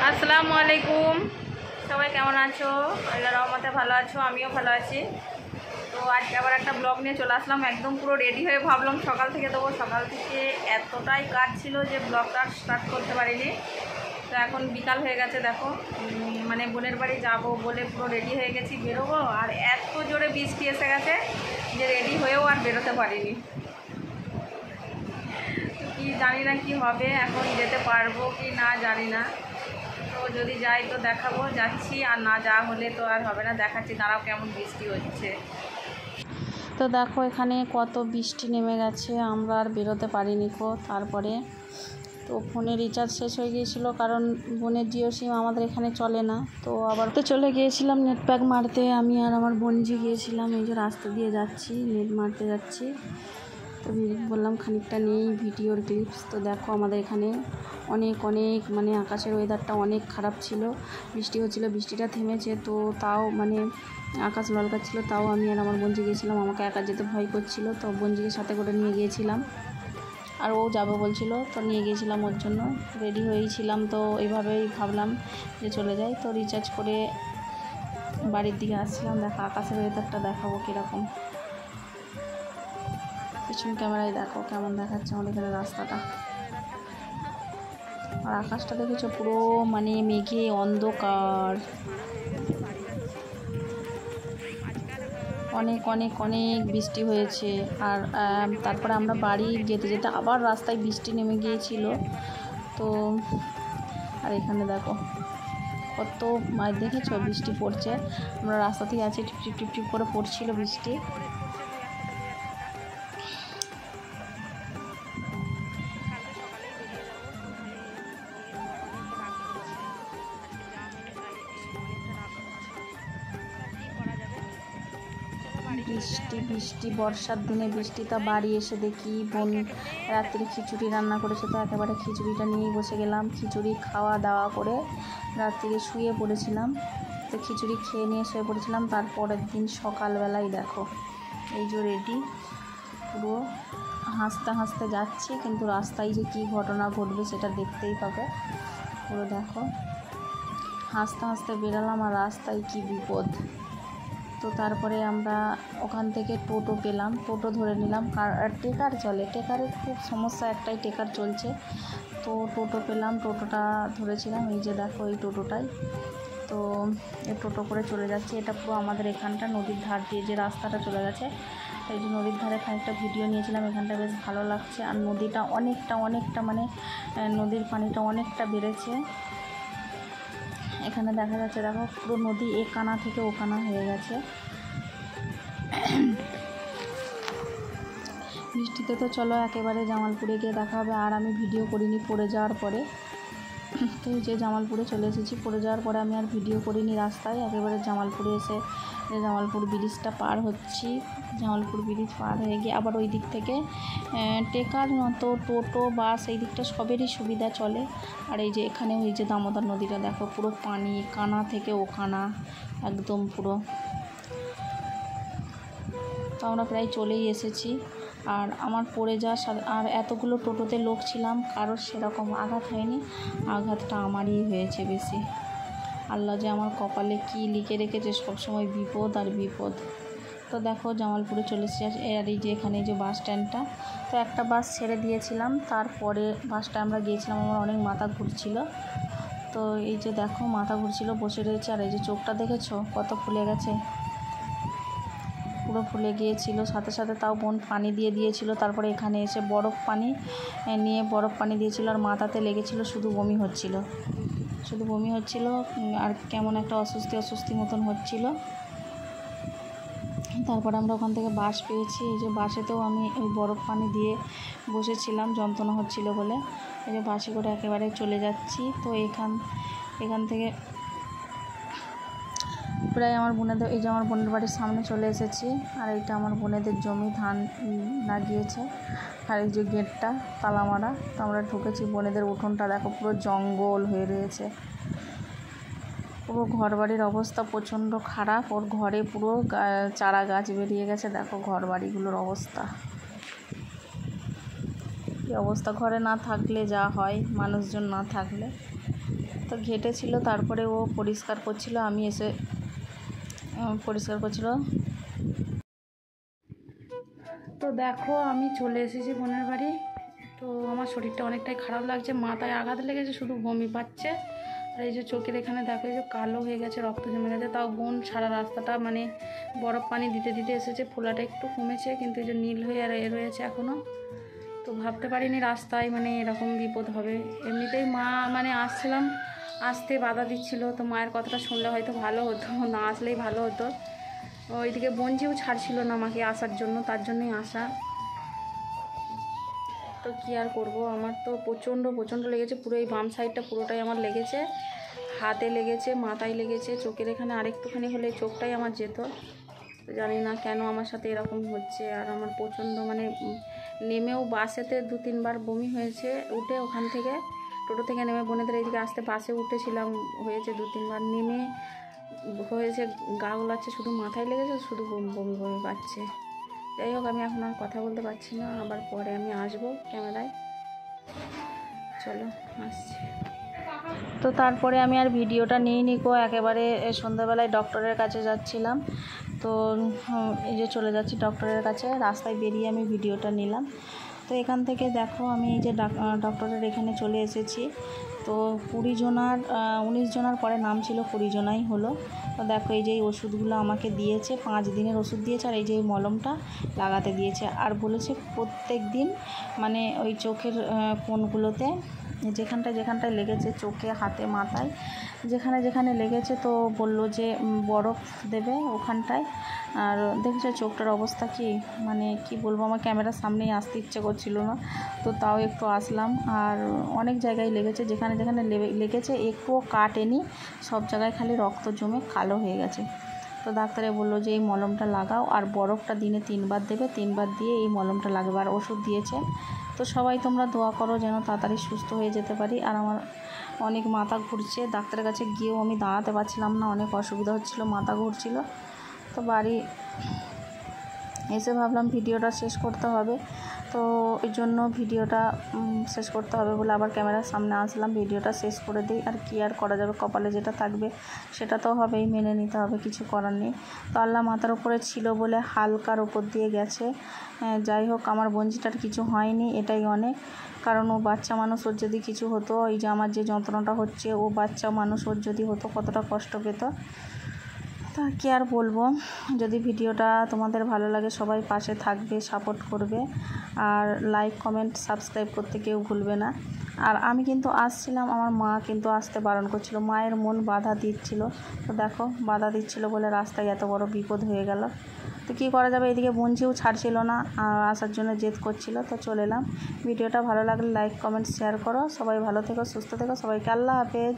আসসালামু আলাইকুম, সবাই কেমন আছো? আল্লাহর রহমতে ভালো আছো, আমিও ভালো আছি। তো আজকে আবার একটা ব্লগ নিয়ে চলে আসলাম। একদম পুরো রেডি হয়ে ভাবলাম সকাল থেকে দেবো, সকাল থেকে এতটাই কাজ ছিল যে ব্লগটা স্টার্ট করতে পারিনি। তো এখন বিকাল হয়ে গেছে, দেখো মানে বোনের বাড়ি যাব বলে পুরো রেডি হয়ে গেছি, বেরোবো। আর এত জোরে বৃষ্টি এসে গেছে যে রেডি হয়েও আর বেরোতে পারিনি। কি জানি না কি হবে, এখন যেতে পারবো কি না জানি না। তো যদি যাই তো দেখাবো, যাচ্ছি, আর না যাওয়া হলে তো আর হবে না। দেখাচ্ছি, দাঁড়াও কেমন বৃষ্টি হচ্ছে। তো দেখো এখানে কত বৃষ্টি নেমে গেছে, আমরা আর বেরোতে পারিনি তারপরে তো ফোনে রিচার্জ শেষ হয়ে গিয়েছিল, কারণ বোনের জিও সিম আমাদের এখানে চলে না। তো আবার তো চলে গিয়েছিলাম নেট প্যাক মারতে, আমি আর আমার বোনজি গিয়েছিলাম। এই যে রাস্তা দিয়ে যাচ্ছি, নেট মারতে যাচ্ছি। তো বললাম খানিকটা নেই ভিডিওর ক্লিপস। তো দেখো আমাদের এখানে অনেক মানে আকাশের ওয়েদারটা অনেক খারাপ ছিল, বৃষ্টি হচ্ছিলো, বৃষ্টিটা থেমেছে। তো তাও মানে আকাশ ললকাচ্ছিল, তাও আমি আর আমার বোনজি গিয়েছিলাম। আমাকে একা যেতে ভয় করছিল, তো বোনজিকে সাথে করে নিয়ে গিয়েছিলাম, আর ও যাবে বলছিল, তো নিয়ে গিয়েছিলাম ওর জন্য। রেডি হয়েছিলাম, তো এইভাবেই ভাবলাম যে চলে যাই। তো রিচার্জ করে বাড়ির দিকে আসছিলাম। দেখো আকাশের ওয়েদারটা দেখাবো কীরকম, পিছন ক্যামেরায় দেখো কেমন দেখাচ্ছে আমাদের এখানে রাস্তাটা। আর আকাশটা দেখেছো পুরো মানে মেঘে অন্ধকার, অনেক বৃষ্টি হয়েছে। আর তারপরে আমরা বাড়ি যেতে যেতে আবার রাস্তায় বৃষ্টি নেমে গিয়েছিল। তো আর এখানে দেখো কত দেখেছো বৃষ্টি পড়ছে, আমরা রাস্তাতেই আছি, টিপ টিপ টিপ করে পড়ছিল বৃষ্টি। বৃষ্টি বর্ষার দিনে বৃষ্টিটা বাড়ি এসে দেখি বোন রাত্রে খিচুড়ি রান্না করেছে। তো একেবারে খিচুড়িটা নিয়েই বসে গেলাম, খিচুড়ি খাওয়া দাওয়া করে রাত্রে শুয়ে পড়েছিলাম। তো খিচুড়ি খেয়ে নিয়ে শুয়ে পড়েছিলাম। তারপরের দিন সকালবেলায় দেখো এই যে রেডি, পুরো হাসতে হাসতে যাচ্ছি, কিন্তু রাস্তায় যে কী ঘটনা ঘটবে সেটা দেখতেই পাবে। পুরো দেখো হাসতে হাসতে বেরালাম, আর রাস্তায় কী বিপদ। তো তারপরে আমরা ওখান থেকে টোটো পেলাম, টোটো ধরে নিলাম। টেকার চলে, টেকারের খুব সমস্যা, একটাই টেকার চলছে। তো টোটো পেলাম, টোটোটা ধরেছিলাম। এই যে দেখো এই টোটোটাই, তো এই টোটো করে চলে যাচ্ছে। এটা পুরো আমাদের এখানটা নদীর ধার দিয়ে যে রাস্তাটা চলে গেছে, এই যে নদীর ধারে খানিকটা ভিডিও নিয়েছিলাম। এখানটা বেশ ভালো লাগছে, আর নদীটা অনেকটা মানে নদীর পানিটা অনেকটা বেড়েছে। এখানে দেখা যাচ্ছে, দেখো পুরো নদী একানা থেকে ওকানা হয়ে গেছে। বৃষ্টিতে তো চলো একেবারে জামালপুরে গিয়ে দেখা হবে। আর আমি ভিডিও করিনি পড়ে যাওয়ার পরে। তো এই যে জামালপুরে চলে এসেছি, পড়ে যাওয়ার পরে আমি আর ভিডিও করিনি রাস্তায়। একেবারে জামালপুরে এসে জামালপুর ব্রিজটা পার হচ্ছি। জামালপুর ব্রিজ পার হয়ে গিয়ে আবার ওই দিক থেকে টেকার মতো টোটো বাস এই দিকটা সবেরই সুবিধা চলে। আর এই যে এখানে ওই যে দামোদর নদীটা দেখো পুরো পানি, কানা থেকে ওখানা একদম পুরো। তো আমরা প্রায় চলেই এসেছি। আর আমার পড়ে যাওয়ার আর এতগুলো টোটোতে লোক ছিলাম, কারোর সেরকম আঘাত হয়নি, আঘাতটা আমারই হয়েছে বেশি। আল্লাহ যে আমার কপালে কি লিখে রেখেছে, সবসময় বিপদ আর বিপদ। তো দেখো জামালপুরে চলে এসেছি। আর এই যে এখানে যে বাস স্ট্যান্ডটা, তো একটা বাস ছেড়ে দিয়েছিলাম, তারপরে বাসটা আমরা গিয়েছিলাম। আমার অনেক মাথা ঘুরছিল, তো এই যে দেখো মাথা ঘুরছিল, বসে রয়েছে। আর এই যে চোখটা দেখেছো কত ফুলে গেছে, পুরো ফুলে গিয়েছিল। সাথে সাথে তাও বোন পানি দিয়ে দিয়েছিল। তারপরে এখানে এসে বরফ পানি দিয়েছিল, আর মাথাতে লেগেছিল, শুধু বমি হচ্ছিল, আর কেমন একটা অস্বস্তি মতন হচ্ছিল। তারপরে আমরা ওখান থেকে বাস পেয়েছি। এই যে বাসেতেও আমি ওই বরফ পানি দিয়ে বসেছিলাম, যন্ত্রণা হচ্ছিল বলে। এই যে বাসে করে একেবারে চলে যাচ্ছি। তো এখান থেকে প্রায় আমার বোনেদের, এই যে আমার বোনের বাড়ির সামনে চলে এসেছি। আর এইটা আমার বোনেদের জমি, ধান লাগিয়েছে। আর এই যে গেটটা তালা মারা, তো আমরা ঢুকেছি। বোনেদের উঠোনটা দেখো পুরো জঙ্গল হয়ে রয়েছে, পুরো ঘরবাড়ির অবস্থা প্রচণ্ড খারাপ। ওর ঘরে পুরো চারা গাছ বেরিয়ে গেছে, দেখো ঘরবাড়িগুলোর অবস্থা কী অবস্থা। ঘরে না থাকলে যা হয়, মানুষজন না থাকলে। তো ঘেটেছিল, তারপরে ও পরিষ্কার করছিল, আমি এসে পরিষ্কার করছিল। তো দেখো আমি চলে এসেছি বোনের বাড়ি। তো আমার শরীরটা অনেকটাই খারাপ লাগছে, মাথায় আঘাত লেগেছে, শুধু বমি পাচ্ছে। আর এই যে চোখের এখানে দেখো এই যে কালো হয়ে গেছে, রক্ত জমে গেছে। তাও বোন সারা রাস্তাটা মানে বরফ পানি দিতে দিতে এসেছে, ফোলাটা একটু কমেছে, কিন্তু এই যে নীল হয়ে আর রয়েছে এখনও। তো ভাবতে পারিনি রাস্তায় মানে এরকম বিপদ হবে। এমনিতেই মা মানে আসতে বাধা দিচ্ছিল, তো মায়ের কথাটা শুনলে হয়তো ভালো হতো, না আসলেই ভালো হতো। ওইদিকে বঞ্জিও ছাড়ছিল না আমাকে আসার জন্য, তার জন্যই আসা। তো কী আর করবো, আমার তো প্রচণ্ড লেগেছে, পুরো এই বাম সাইডটা পুরোটাই আমার লেগেছে, হাতে লেগেছে, মাথায় লেগেছে, চোখের এখানে আরেকটুখানি হলে চোখটাই আমার যেত। তো জানি না কেন আমার সাথে এরকম হচ্ছে। আর আমার প্রচণ্ড মানে নেমেও বাসেতে 2-3 বার বমি হয়েছে, উঠে ওখান থেকে টোটো থেকে নেমে বোনেদের এইদিকে আসতে বাসে উঠেছিলাম, হয়েছে 2-3 বার, নেমে হয়েছে গা গোলাচ্ছে, শুধু মাথায় লেগেছে, শুধু বমি পাচ্ছে। যাই হোক, আমি এখন আর কথা বলতে পারছি না, আবার পরে আমি আসবো ক্যামেরায়। চলো আসছি। তো তারপরে আমি আর ভিডিওটা নিইনি গো, একেবারে সন্ধ্যাবেলায় ডক্টরের কাছে যাচ্ছিলাম। তো এই যে চলে যাচ্ছি ডক্টরের কাছে, রাস্তায় বেরিয়ে আমি ভিডিওটা নিলাম। তো এখান থেকে দেখো আমি এই যে ডক্টরের এখানে চলে এসেছি। তো 19 জনার পরে নাম ছিল, 20 জনাই হলো। তো দেখো এই যে এই ওষুধগুলো আমাকে দিয়েছে, 5 দিনের ওষুধ দিয়েছে, আর এই যে এই মলমটা লাগাতে দিয়েছে। আর বলেছে প্রত্যেক দিন মানে ওই চোখের কোণগুলোতে যেখানটায় লেগেছে, চোখে, হাতে, মাথায়, যেখানে লেগেছে, তো বললো যে বরফ দেবে ওখানটায়। আর দেখেছো চোখটার অবস্থা কি, মানে কি বলবো, আমার ক্যামেরার সামনেই আসতে ইচ্ছে করছিল না, তো তাও একটু আসলাম। আর অনেক জায়গায় লেগেছে, যেখানে লেগেছে একটুও কাটেনি, সব জায়গায় খালি রক্ত জমে কালো হয়ে গেছে। তো ডাক্তারে বললো যে এই মলমটা লাগাও, আর বরফটা দিনে 3 বার দেবে, 3 বার দিয়ে এই মলমটা লাগবে, আর ওষুধ দিয়েছে। তো সবাই তোমরা দোয়া করো যেন তাড়াতাড়ি সুস্থ হয়ে যেতে পারি। আর আমার অনেক মাথা ঘুরছে, ডাক্তারের কাছে গিয়েও আমি দাঁড়াতে পারছিলাম না, অনেক অসুবিধা হচ্ছিলো, মাথা ঘুরছিল। তো বাড়ি এসে ভাবলাম ভিডিওটা শেষ করতে হবে, তো ওই জন্য ভিডিওটা শেষ করতে হবে বলে আবার ক্যামেরার সামনে আসলাম, ভিডিওটা শেষ করে দিই। আর কি আর করা যাবে, কপালে যেটা থাকবে সেটা তো হবেই, মেনে নিতে হবে, কিছু করার নেই। তো আল্লাহ মাথার উপরে ছিল বলে হালকার উপর দিয়ে গেছে। যাই হোক, আমার বঞ্জিটার কিছু হয়নি, এটাই অনেক। কারণ ও বাচ্চা মানুষ, ওর যদি কিছু হতো, এই যে আমার যে যন্ত্রণাটা হচ্ছে, ও বাচ্চা মানুষ, ওর যদি হতো কতটা কষ্ট পেত। তা কি আর বলবো, যদি ভিডিওটা তোমাদের ভালো লাগে সবাই পাশে থাকবে, সাপোর্ট করবে, আর লাইক, কমেন্ট, সাবস্ক্রাইব করতে কেউ ভুলবে না। আর আমি কিন্তু আসছিলাম, আমার মা কিন্তু আসতে বারণ করছিল, মায়ের মন বাধা দিচ্ছিল। তো দেখো বাধা দিচ্ছিল বলে রাস্তায় এত বড় বিপদ হয়ে গেল। তো কী করা যাবে, এদিকে বোনঝিও ছাড়ছিল না, আসার জন্য জেদ করছিল। তো চলে এলাম। ভিডিওটা ভালো লাগলে লাইক, কমেন্ট, শেয়ার করো। সবাই ভালো থেকো, সুস্থ থেকো, সবাইকে আল্লাহ হাফেজ।